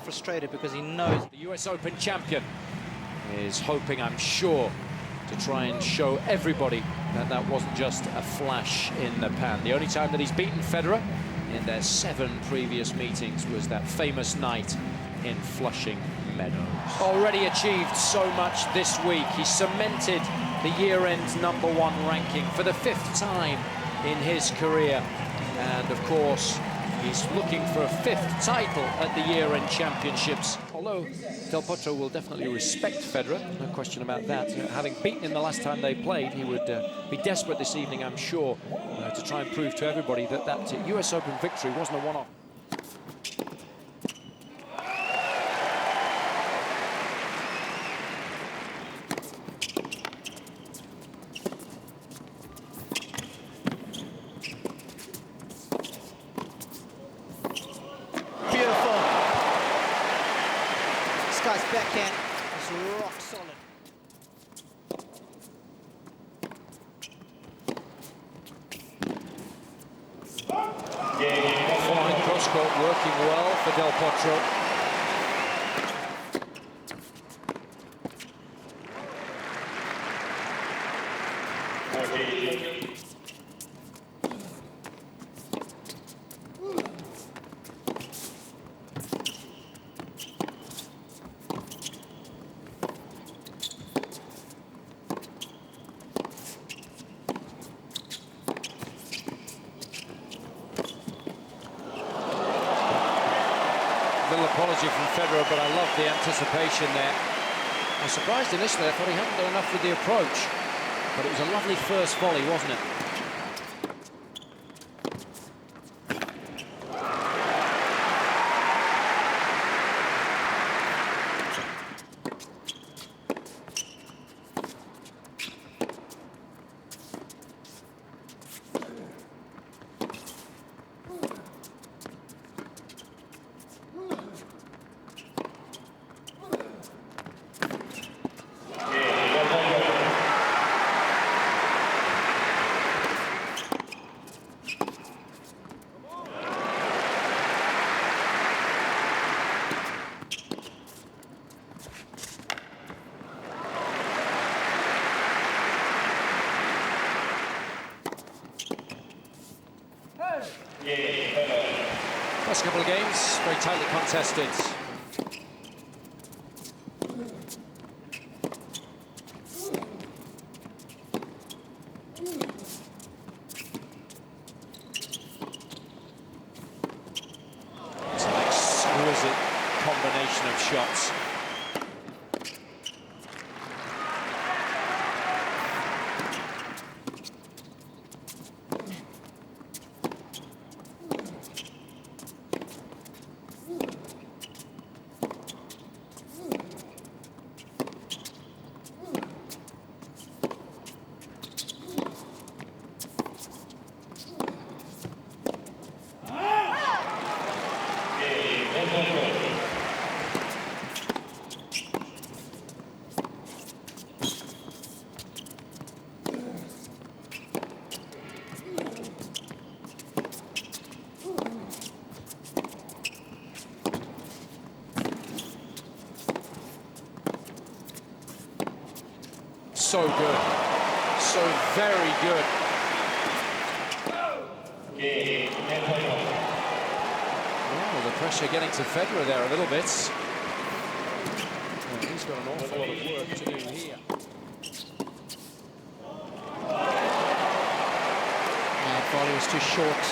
frustrated because he knows. The US Open champion is hoping, I'm sure, to try and show everybody that that wasn't just a flash in the pan. The only time that he's beaten Federer in their 7 previous meetings was that famous night in Flushing Meadows. Already achieved so much this week. He cemented the year-end #1 ranking for the 5th time in his career. And of course, he's looking for a 5th title at the year-end championships. Although Del Potro will definitely respect Federer, no question about that. Having beaten him the last time they played, he would be desperate this evening, I'm sure, to try and prove to everybody that that US Open victory wasn't a one-off. This guy's backhand is rock solid. Fine cross-court working well for Del Potro. Little apology from Federer, but I love the anticipation there. I was surprised initially. I thought he hadn't done enough with the approach, but it was a lovely first volley, wasn't it? First couple of games, very tightly contested. It's an exquisite combination of shots. So good, so very good. Oh, the pressure getting to Federer there a little bit. Well, he's got an awful lot of work to do here. That volley was too short.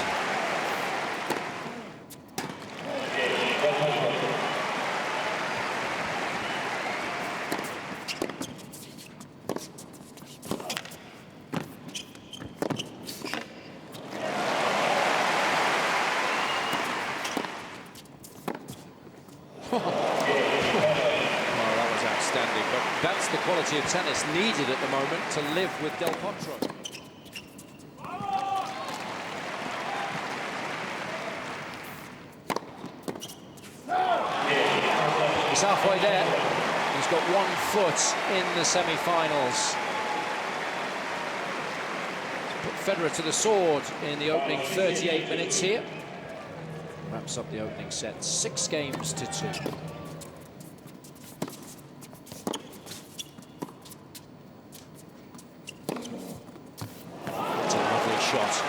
Oh, that was outstanding, but that's the quality of tennis needed at the moment to live with Del Potro. He's halfway there. He's got 1 foot in the semi-finals. Put Federer to the sword in the opening 38 minutes here. About wraps up the opening set, 6-2. It's a lovely shot.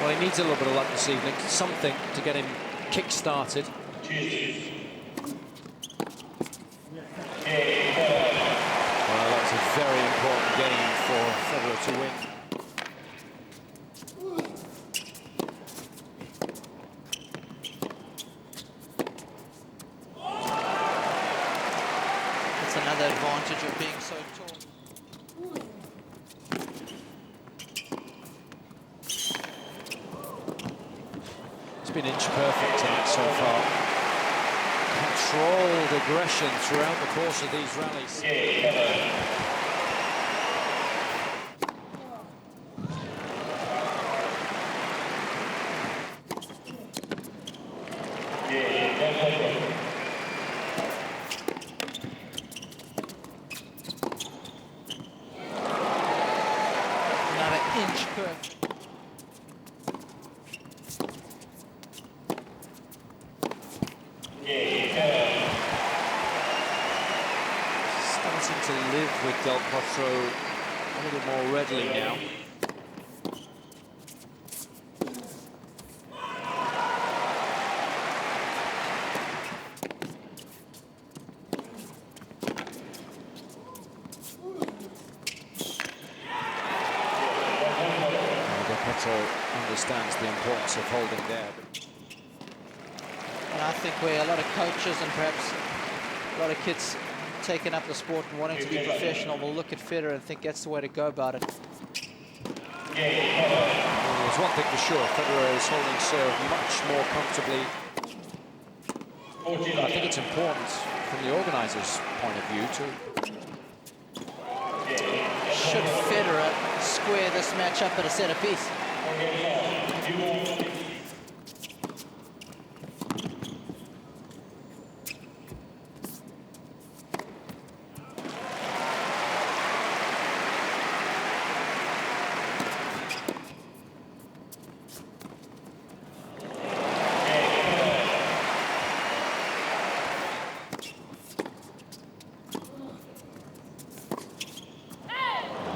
Well, he needs a little bit of luck this evening, something to get him kick-started. Well, that's a very important game for Federer to win. That's another advantage of being so tall. It's been inch perfect tonight so far. Controlled aggression throughout the course of these rallies. Another inch perfect. Starting to live with Del Potro a little more readily now. Del Potro understands the importance of holding there. And I think where a lot of coaches and perhaps a lot of kids taking up the sport and wanting to be professional will look at Federer and think that's the way to go about it. Well, there's one thing for sure, Federer is holding serve much more comfortably. I think it's important from the organizers' point of view too. Should Federer square this match up at a set apiece?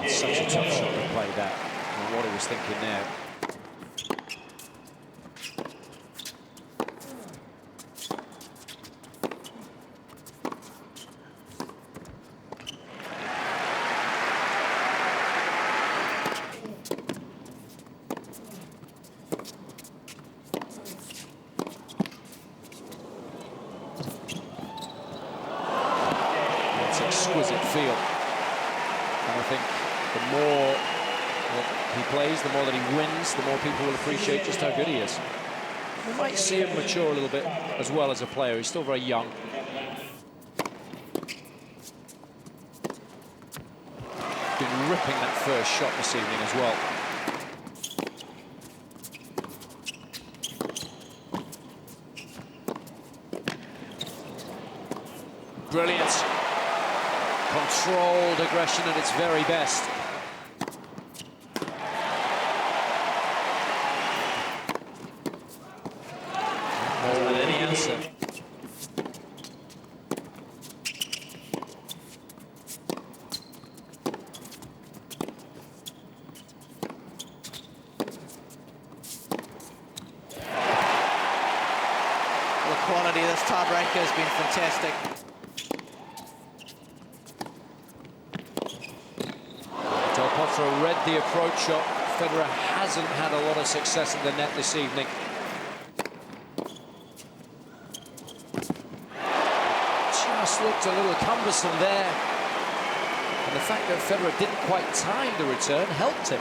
Such a tough shot to play that, and what he was thinking there. It's exquisite feel, and I think the more that he plays, the more that he wins, the more people will appreciate just how good he is. We might see him mature a little bit as well as a player. He's still very young. Been ripping that first shot this evening as well. Brilliant. Controlled aggression at its very best. More than any answer. The quality of this tiebreaker has been fantastic. Del Potro read the approach shot. Federer hasn't had a lot of success in the net this evening. Just looked a little cumbersome there. And the fact that Federer didn't quite time the return helped him.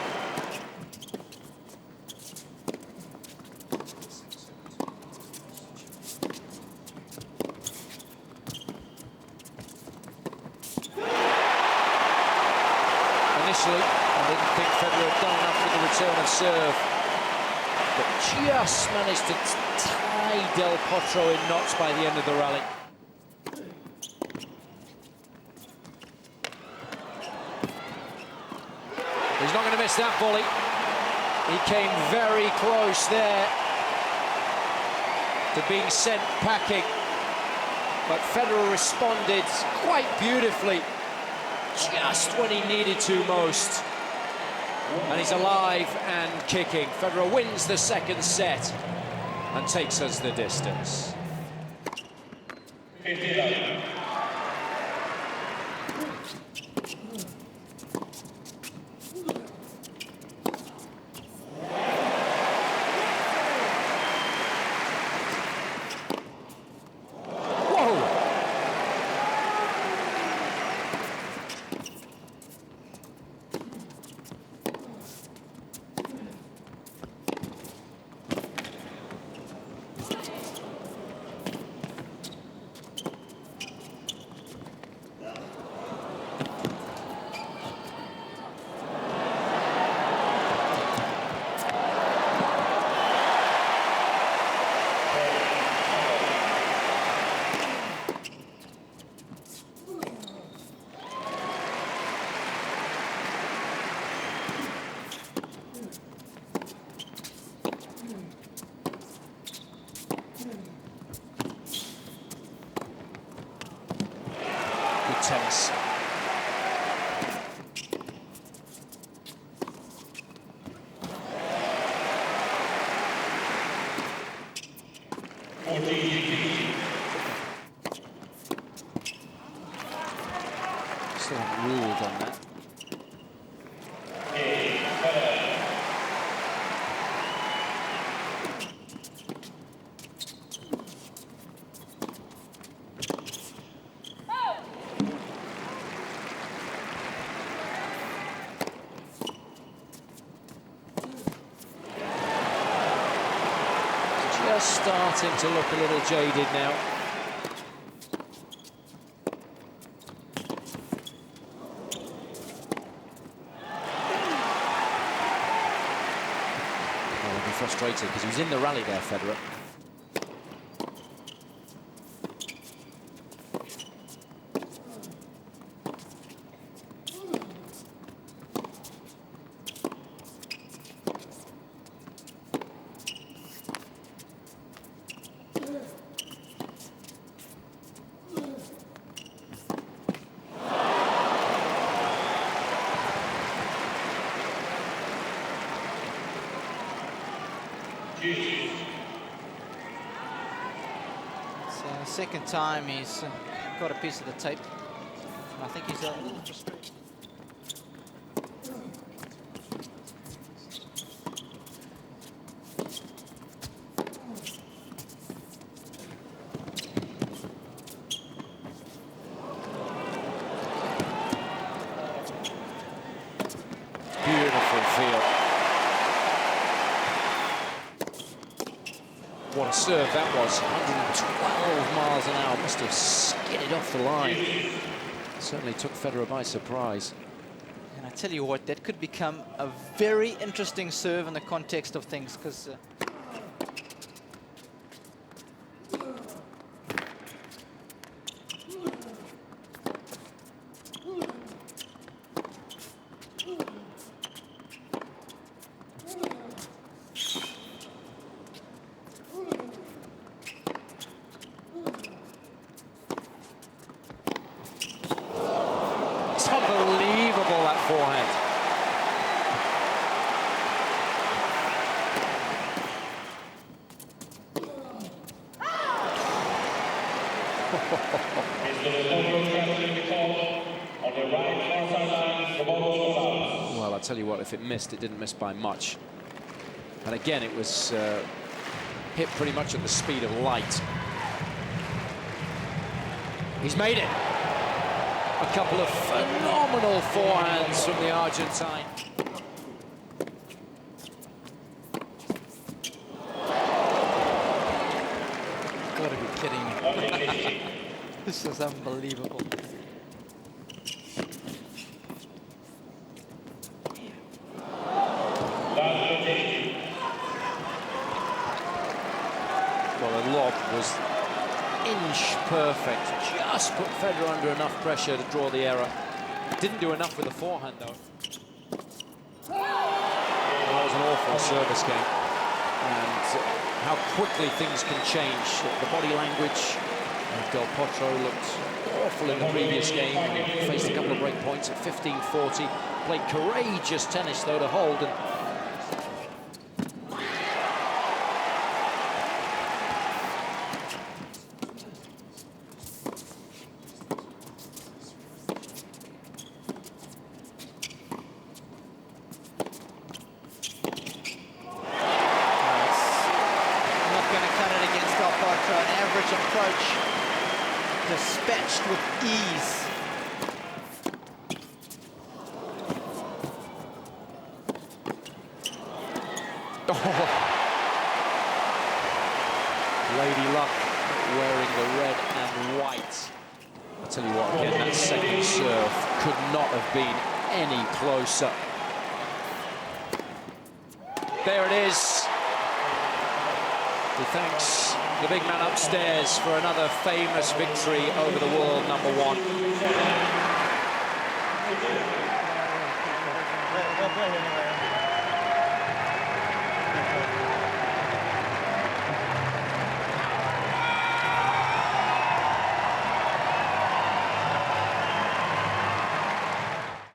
Initially, I didn't think Federer had done enough with the return of serve, but just managed to tie Del Potro in knots by the end of the rally. missed that volley. He came very close there to being sent packing. But Federer responded quite beautifully, just when he needed to most. And he's alive and kicking. Federer wins the second set and takes us the distance. Tennis. Still haven't ruled on that. Just starting to look a little jaded now. Oh, he'll be frustrated because he was in the rally there, Federer. It's the second time he's got a piece of the tape. And I think he's a little frustrated. Beautiful field. What a serve that was. 112 miles an hour. Must have skidded off the line. Certainly took Federer by surprise. And I tell you what, that could become a very interesting serve in the context of things, because it's unbelievable, that forehand. Well, I'll tell you what, if it missed, it didn't miss by much. And again, it was hit pretty much at the speed of light. He's made it. A couple of phenomenal forehands from the Argentine. gotta be kidding me. This is unbelievable. Well, the lob was inch perfect. Just put Federer under enough pressure to draw the error. Didn't do enough with the forehand, though. Well, that was an awful service game. And how quickly things can change. The body language. Del Potro looked awful in the previous game. He faced a couple of break points at 15-40. Played courageous tennis, though, to hold. And an average approach, dispatched with ease. Oh. Lady Luck wearing the red and white. I'll tell you what, again, that second serve could not have been any closer. There it is. He thanks the big man upstairs for another famous victory over the world #1.